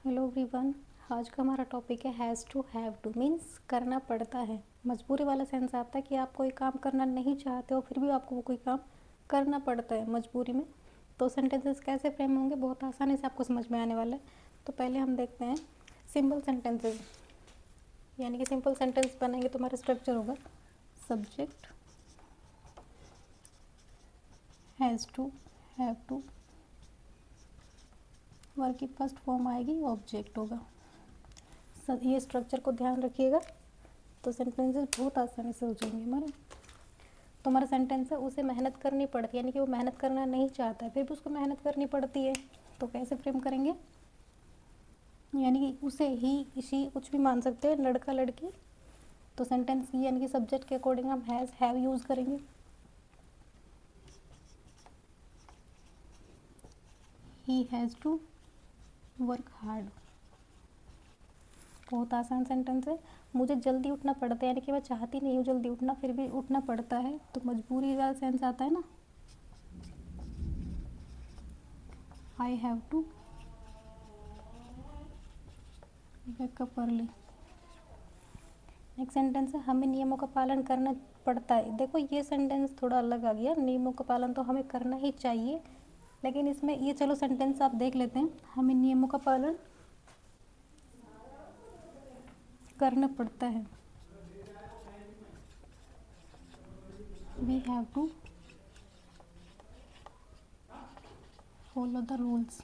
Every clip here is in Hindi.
Hello everyone. आज का हमारा टॉपिक है has to have to means करना पड़ता है। मजबूरी वाला सेंस आता है कि आप कोई काम करना नहीं चाहते हो फिर भी आपको वो कोई काम करना पड़ता है मजबूरी में। तो सेंटेंसेस कैसे फ्रेम होंगे, बहुत आसानी से आपको समझ में आने वाला है। तो पहले हम देखते हैं सिंपल सेंटेंसेस, यानी कि सिंपल सेंटेंस बनाएंगे तो हमारा स्ट्रक्चर होगा subject, has to, have to, verb की फर्स्ट फॉर्म आएगी, ऑब्जेक्ट होगा। ये स्ट्रक्चर को ध्यान रखिएगा तो सेंटेंसेस बहुत आसानी से हो जाएंगे हमारे। तो हमारा सेंटेंस है उसे मेहनत करनी पड़ती है, यानी कि वो मेहनत करना नहीं चाहता है फिर भी उसको मेहनत करनी पड़ती है। तो कैसे फ्रेम करेंगे, यानी कि उसे ही, इसी, कुछ भी मान सकते हैं, लड़का लड़की। तो सेंटेंस यानी कि सब्जेक्ट के अकॉर्डिंग हम हैज़ हैव यूज़ करेंगे। He has to work hard, बहुत आसान सेंटेंस है। मुझे जल्दी उठना पड़ता है, यानी कि मैं चाहती नहीं हूँ जल्दी उठना फिर भी उठना पड़ता है, तो मजबूरी वाला सेंस आता है ना। I have to wake up early. Next sentence है हमें नियमों का पालन करना पड़ता है। देखो ये सेंटेंस थोड़ा अलग आ गया, नियमों का पालन तो हमें करना ही चाहिए, लेकिन इसमें ये चलो सेंटेंस आप देख लेते हैं। हमें नियमों का पालन करना पड़ता है, we have to follow the rules,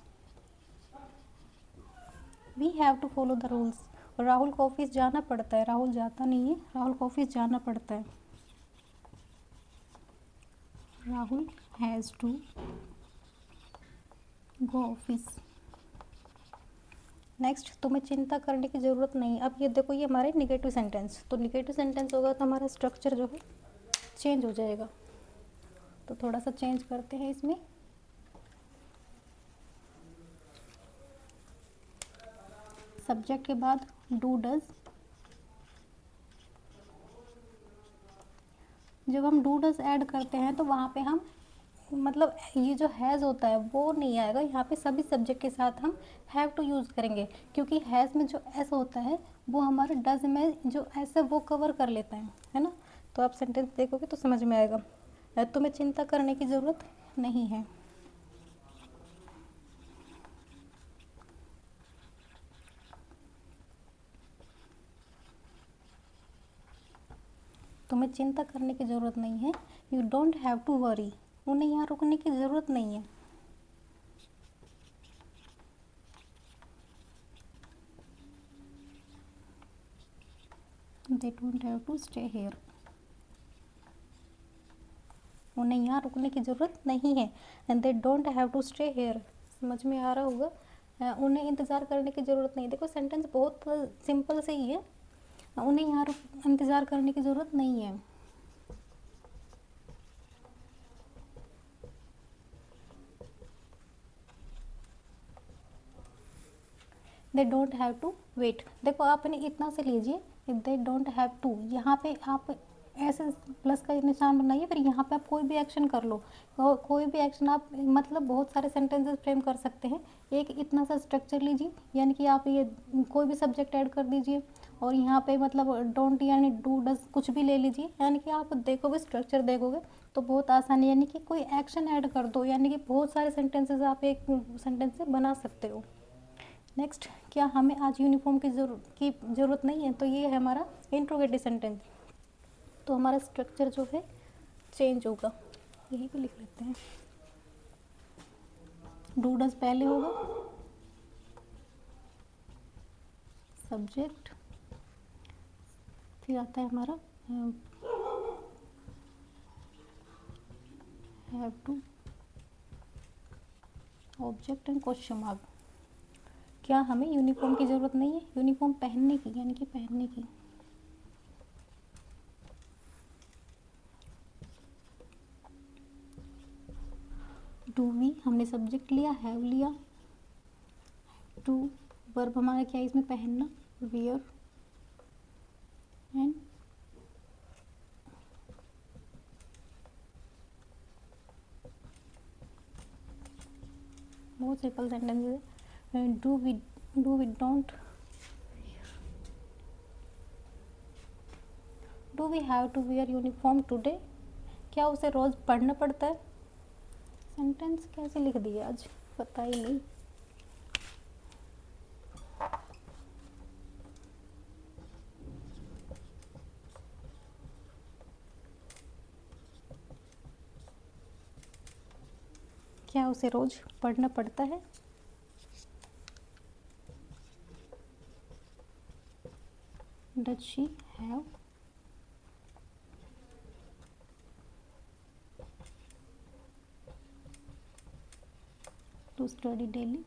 we have to follow the rules. Rahul को ऑफिस जाना पड़ता है, राहुल जाता नहीं है, राहुल को ऑफिस जाना पड़ता है, Rahul has to go office. Next, तुम्हें चिंता करने की ज़रूरत नहीं। अब ये देखो ये हमारे निगेटिव सेंटेंस, तो निगेटिव सेंटेंस होगा तो हमारा स्ट्रक्चर जो है चेंज हो जाएगा। तो थोड़ा सा चेंज करते हैं इसमें। सब्जेक्ट के बाद डू डज, जब हम डू डज ऐड करते हैं तो वहाँ पे हम मतलब ये जो हैज़ होता है वो नहीं आएगा, यहाँ पे सभी सब्जेक्ट के साथ हम हैव टू यूज़ करेंगे, क्योंकि हैज़ में जो एस होता है वो हमारे डज में जो एस है वो कवर कर लेता है ना। तो आप सेंटेंस देखोगे तो समझ में आएगा। तुम्हें चिंता करने की ज़रूरत नहीं है, तुम्हें चिंता करने की ज़रूरत नहीं है, you don't have to worry, उन्हें यहाँ रुकने की ज़रूरत नहीं है। They don't have to stay here, उन्हें यहाँ रुकने की ज़रूरत नहीं है। And they don't have to stay here, समझ में आ रहा होगा। उन्हें इंतज़ार करने की ज़रूरत नहीं। देखो सेंटेंस बहुत सिंपल से ही है, उन्हें यहाँ इंतज़ार करने की ज़रूरत नहीं है। They don't have to wait, देखो आपने इतना से लीजिए, दे डोंट हैव टू, यहाँ पे आप ऐसे प्लस का निशान बनाइए, फिर यहाँ पे आप कोई भी एक्शन कर लो, कोई भी एक्शन आप मतलब बहुत सारे सेंटेंसेस फ्रेम कर सकते हैं। एक इतना सा स्ट्रक्चर लीजिए, यानी कि आप ये कोई भी सब्जेक्ट ऐड कर दीजिए, और यहाँ पे मतलब डोंट यानी डू डज कुछ भी ले लीजिए, यानी कि आप देखोगे स्ट्रक्चर देखोगे तो बहुत आसान है, यानी कि कोई एक्शन ऐड कर दो, यानी कि बहुत सारे सेंटेंसेस आप एक सेंटेंस से बना सकते हो। नेक्स्ट, क्या हमें आज यूनिफॉर्म की ज़रूरत नहीं है, तो ये है हमारा इंट्रोगेटिव सेंटेंस। तो हमारा स्ट्रक्चर जो है चेंज होगा, यही पे लिख लेते हैं। डू डज पहले होगा, सब्जेक्ट, फिर आता है हमारा have to, object and question mark. क्या हमें यूनिफॉर्म की ज़रूरत नहीं है, यूनिफॉर्म पहनने की, यानी कि पहनने की। डू वी, हमने सब्जेक्ट लिया, हैव लिया, टू वर्ब हमारा क्या है इसमें, पहनना, वियर, एंड बहुत सिंपल सेंटेंस है। Do we do we have to wear uniform today? क्या उसे रोज़ पढ़ना पड़ता है? सेंटेंस कैसे लिख दिया आज, पता ही नहीं। क्या उसे रोज़ पढ़ना पड़ता है? Does she have to study daily?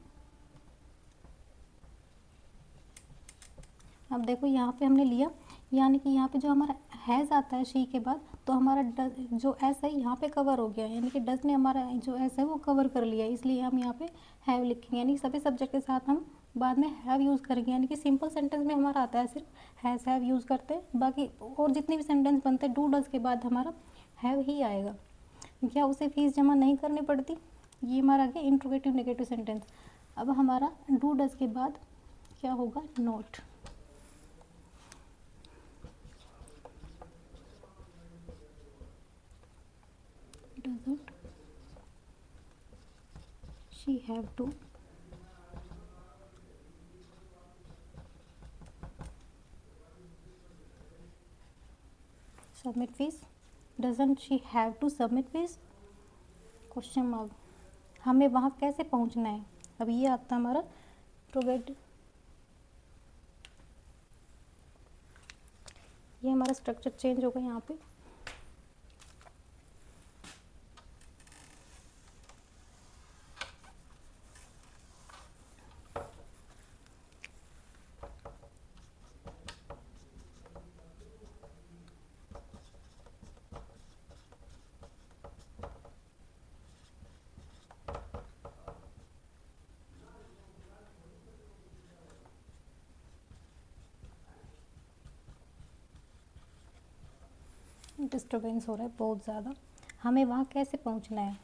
अब देखो यहाँ पे हमने लिया, यानी कि यहाँ पे जो हमारा हैज़ आता है शी के बाद, तो हमारा जो एस है यहाँ पे कवर हो गया, यानी कि डज ने हमारा जो एस है वो कवर कर लिया, इसलिए हम यहाँ पे हैव लिखेंगे। यानी सभी सब्जेक्ट के साथ हम बाद में हैव यूज़ करेंगे, यानी कि सिंपल सेंटेंस में हमारा आता है सिर्फ हैज़ हैव यूज़ करते हैं, बाकी और जितने भी सेंटेंस बनते हैं डू डज के बाद हमारा हैव ही आएगा। क्या उसे फीस जमा नहीं करनी पड़ती? ये हमारा आ गया इंट्रोगेटिव नेगेटिव सेंटेंस। अब हमारा डू डज के बाद क्या होगा? Not. Doesn't she have to submit fees? Doesn't she have to submit fees? Question mark. हमें वहाँ कैसे पहुँचना है? अब ये आता हमारा इंट्रोगेटिव, ये हमारा स्ट्रक्चर चेंज होगा यहाँ पे। डिस्टर्बेंस हो रहा है बहुत ज़्यादा। हमें वहाँ कैसे पहुँचना है?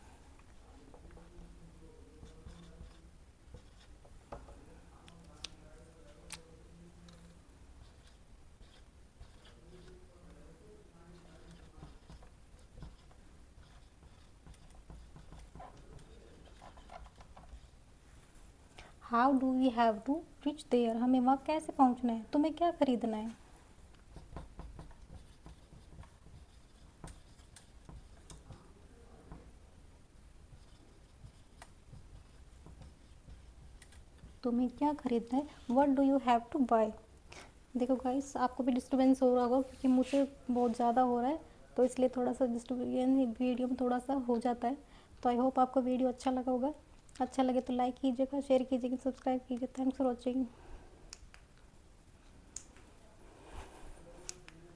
How do we have to reach there? हमें वहाँ कैसे पहुँचना है? तुम्हें क्या खरीदना है? तुम्हें क्या खरीदना है? What do you have to buy? देखो गाइस, आपको भी डिस्टर्बेंस हो रहा होगा क्योंकि मुझे बहुत ज़्यादा हो रहा है, तो इसलिए थोड़ा सा डिस्टर्बेंस वीडियो में थोड़ा सा हो जाता है। तो आई होप आपको वीडियो अच्छा लगा होगा। अच्छा लगे तो लाइक कीजिएगा, शेयर कीजिएगा, सब्सक्राइब कीजिए। Thanks for watching.